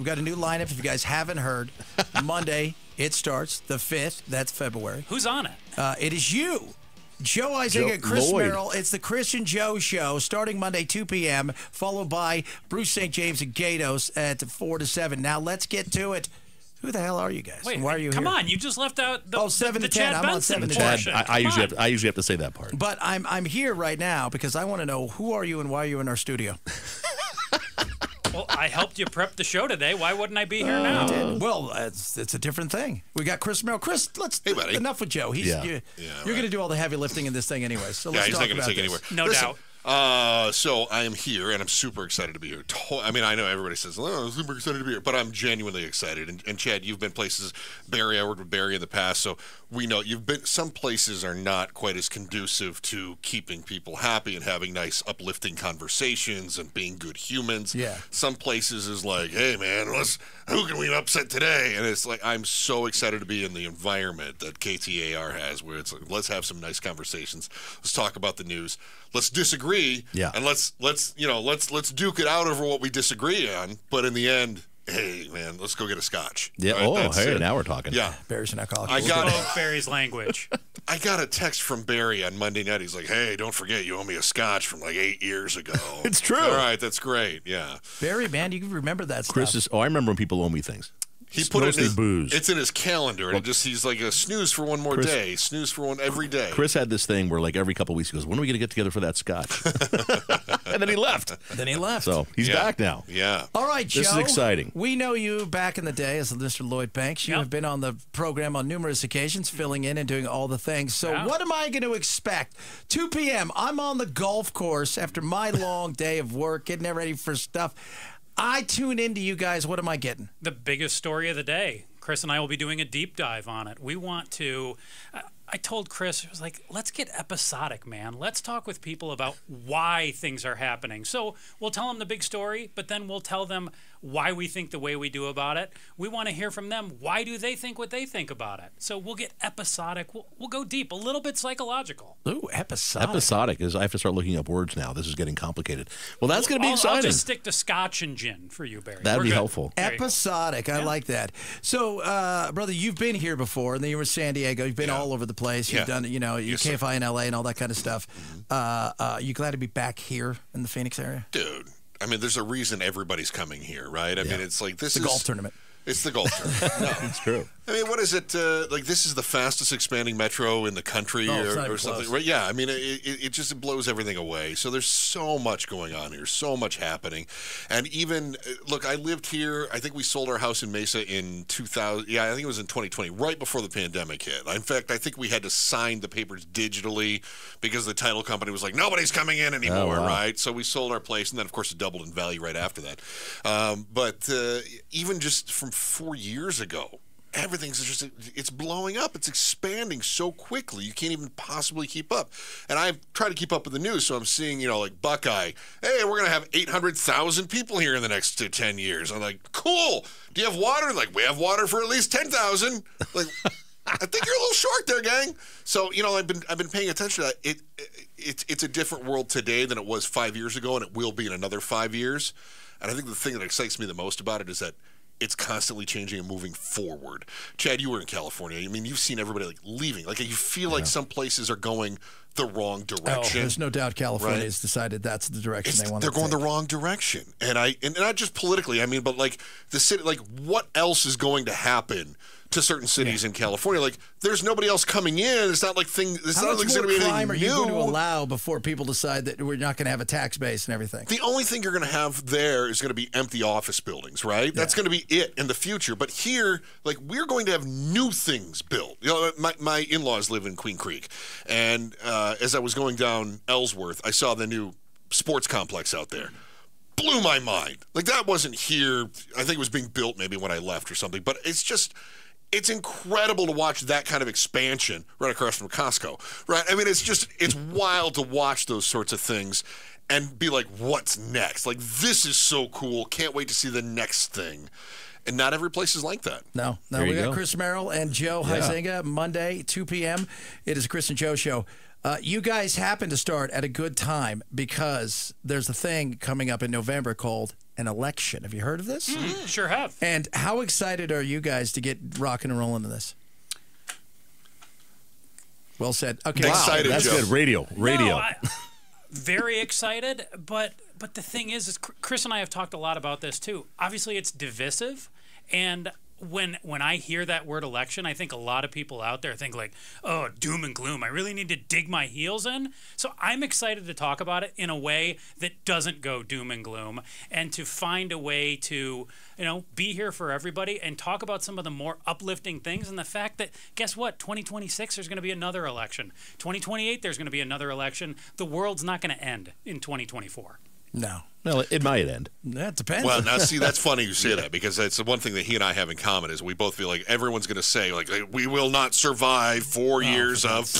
We've got a new lineup. If you guys haven't heard, Monday it starts, the 5th. That's February. Who's on it? It is you. Joe Huizenga, Chris Lloyd. Merrill. It's the Chris and Joe Show starting Monday, 2 p.m., followed by Bruce St. James and Gatos at 4 to 7. Now, let's get to it. Who the hell are you guys? Wait, why are you come here? on. You just left out the 7 the to 10. Chad I'm on Benson 7 to portion. 10. I usually have to say that part. But I'm here right now because I want to know who are you and why are you in our studio? Well, I helped you prep the show today. Why wouldn't I be here now? Well, it's a different thing. We got Chris Merrill. Chris, Hey, buddy. enough with Joe. You're going to do all the heavy lifting in this thing anyway. So let's he's talk not going to about take this. anywhere. No doubt. So I am here, and I'm super excited to be here. I mean, I know everybody says, "Oh, I'm super excited to be here," but I'm genuinely excited. And Chad, you've been places. Barry, I worked with Barry in the past, so we know you've been. Some places are not quite as conducive to keeping people happy and having nice, uplifting conversations and being good humans. Yeah. Some places is like, "Hey, man, who can we upset today?" And it's like I'm so excited to be in the environment that KTAR has, where it's like, let's have some nice conversations. Let's talk about the news. Let's disagree, and let's duke it out over what we disagree on. But in the end, hey man, let's go get a scotch. Yeah. Right? Now we're talking. Yeah. Barry's an alcoholic. I got Spoke Barry's language. I got a text from Barry on Monday night. He's like, "Hey, don't forget you owe me a scotch from like 8 years ago." It's true. All right, that's great. Yeah. Barry, man, you can remember that Chris stuff. is. Oh, I remember when people owe me things. He put it in his booze. It's in his calendar, and he's like a snooze for one more day, snooze for one every day. Chris had this thing where like every couple of weeks he goes, "When are we going to get together for that scotch?" And then he left. So he's back now. Yeah. All right, Joe. This is exciting. We know you back in the day as Mr. Lloyd Banks. You have been on the program on numerous occasions, filling in and doing all the things. So what am I going to expect? 2 p.m., I'm on the golf course after my long day of work, getting ready for stuff. I tune into you guys. What am I getting? The biggest story of the day. Chris and I will be doing a deep dive on it. We want to... I told Chris, I was like, let's get episodic, man. Let's talk with people about why things are happening. So we'll tell them the big story, but then we'll tell them why we think the way we do about it. We want to hear from them. Why do they think what they think about it? So we'll get episodic. We'll go deep, a little bit psychological. Ooh, episodic. Episodic is, I have to start looking up words now. This is getting complicated. Well, that's going to be exciting. I'll just stick to scotch and gin for you, Barry. That'd be helpful. Episodic. I like that. So, brother, you've been here before, and then you were in San Diego. You've been all over the place. You've done, you KFI in L.A. and all that kind of stuff. You glad to be back here in the Phoenix area? Dude, I mean, there's a reason everybody's coming here, right? I mean, it's like this is the golf tournament. It's the golf tournament. No, it's true. I mean, what is it? Like, this is the fastest expanding metro in the country or something, right? Yeah, I mean, it just blows everything away. So there's so much going on here, so much happening. And even, look, I lived here. I think we sold our house in Mesa in 2000. Yeah, I think it was in 2020, right before the pandemic hit. In fact, I think we had to sign the papers digitally because the title company was like, nobody's coming in anymore, right? So we sold our place, and then, of course, it doubled in value right after that. But even just from 4 years ago, everything's just, it's blowing up. It's expanding so quickly. You can't even possibly keep up. And I try to keep up with the news, so I'm seeing, like Buckeye, hey, we're going to have 800,000 people here in the next 10 years. I'm like, cool. Do you have water? Like, we have water for at least 10,000. Like, I think you're a little short there, gang. So, I've been paying attention to that. It's a different world today than it was 5 years ago, and it will be in another 5 years. And I think the thing that excites me the most about it is that it's constantly changing and moving forward. Chad, you were in California. I mean, you've seen everybody leaving. Like, you feel like some places are going the wrong direction. There's no doubt California has decided that's the direction they want to take. They're going the wrong direction. And not just politically, I mean, but like the city, like what else is going to happen to certain cities in California? Like, there's nobody else coming in. It's not like it's How not much like it's more going to be anything crime are you new. going to allow before people decide that we're not going to have a tax base and everything? The only thing you're going to have there is going to be empty office buildings, right? Yeah. That's going to be it in the future. But here, like, we're going to have new things built. My in-laws live in Queen Creek, and as I was going down Ellsworth, I saw the new sports complex out there. Blew my mind. Like, that wasn't here. I think it was being built maybe when I left or something. But it's incredible to watch that kind of expansion right across from Costco, right? I mean, it's wild to watch those sorts of things and be like, what's next? Like, this is so cool. Can't wait to see the next thing. And not every place is like that. No. We got Chris Merrill and Joe Huizenga, Monday, 2 p.m. It is a Chris and Joe show. You guys happen to start at a good time because there's a thing coming up in November called an election. Have you heard of this? Sure have. And how excited are you guys to get rocking and rolling into this? Well said. Okay, excited, that's Joe. good. Radio. No, very excited, but the thing is Chris and I have talked a lot about this too. Obviously, it's divisive, and when I hear that word election, I think a lot of people out there think like, oh, doom and gloom. I really need to dig my heels in. So I'm excited to talk about it in a way that doesn't go doom and gloom, and to find a way to, be here for everybody and talk about some of the more uplifting things, and the fact that, guess what, 2026, there's going to be another election. 2028, there's going to be another election. The world's not going to end in 2024. No. Well, it might end. That depends. Well, now, see, that's funny you say that, because that's the one thing that he and I have in common is we both feel like everyone's going to say, like, we will not survive 4 years of...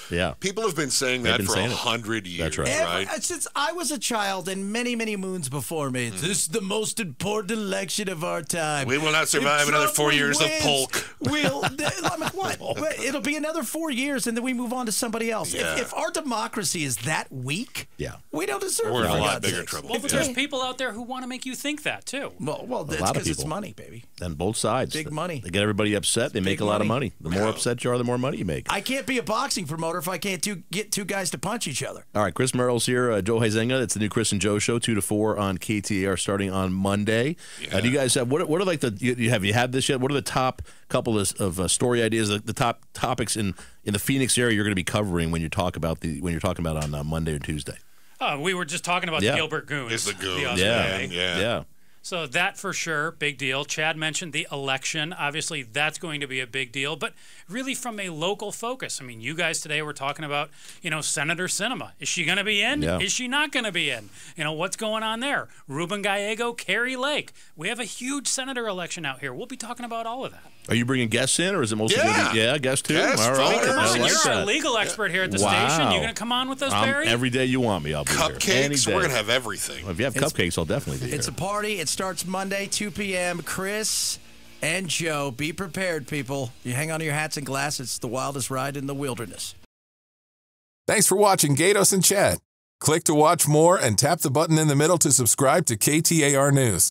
Yeah. People have been saying that for 100 years, That's right. Since I was a child and many, many moons before me, this is the most important election of our time. We will not survive another 4 years of polk. I'm like, what? It'll be another 4 years, and then we move on to somebody else. Yeah. If our democracy is that weak, we don't deserve it. We're in a lot bigger trouble. Well, but there's people out there who want to make you think that too. Well, that's because it's money, baby. And both sides. Big money. They get everybody upset. They make a lot of money. The more upset you are, the more money you make. I can't be a boxing promoter if I can't get two guys to punch each other. All right, Chris Merrill's here. Joe Huizenga. It's the new Chris and Joe show, 2 to 4 on KTAR, starting on Monday. Yeah. Do you guys have what are like have you had this yet? What are the top couple of story ideas? The top topics in the Phoenix area you're going to be covering when you're talking about on Monday or Tuesday? We were just talking about the Gilbert Goons. It's the Goons. Yeah. So that for sure, big deal. Chad mentioned the election. Obviously, that's going to be a big deal, but really from a local focus. I mean, you guys today were talking about, Senator Sinema. Is she going to be in? Yeah. Is she not going to be in? What's going on there? Ruben Gallego, Carrie Lake. We have a huge senator election out here. We'll be talking about all of that. Are you bringing guests in, or is it mostly going to be guests too? Guests, all right. Come on, like you're that. our legal expert here at the station. You going to come on with us, Barry? Every day you want me, I'll be Cupcakes, here. Any day. we're going to have everything. Well, if you have cupcakes, I'll definitely be here. It's a party. It starts Monday, 2 p.m. Chris and Joe, be prepared, people. You hang on to your hats and glasses. It's the wildest ride in the wilderness. Thanks for watching Gatos and Chad. Click to watch more and tap the button in the middle to subscribe to KTAR News.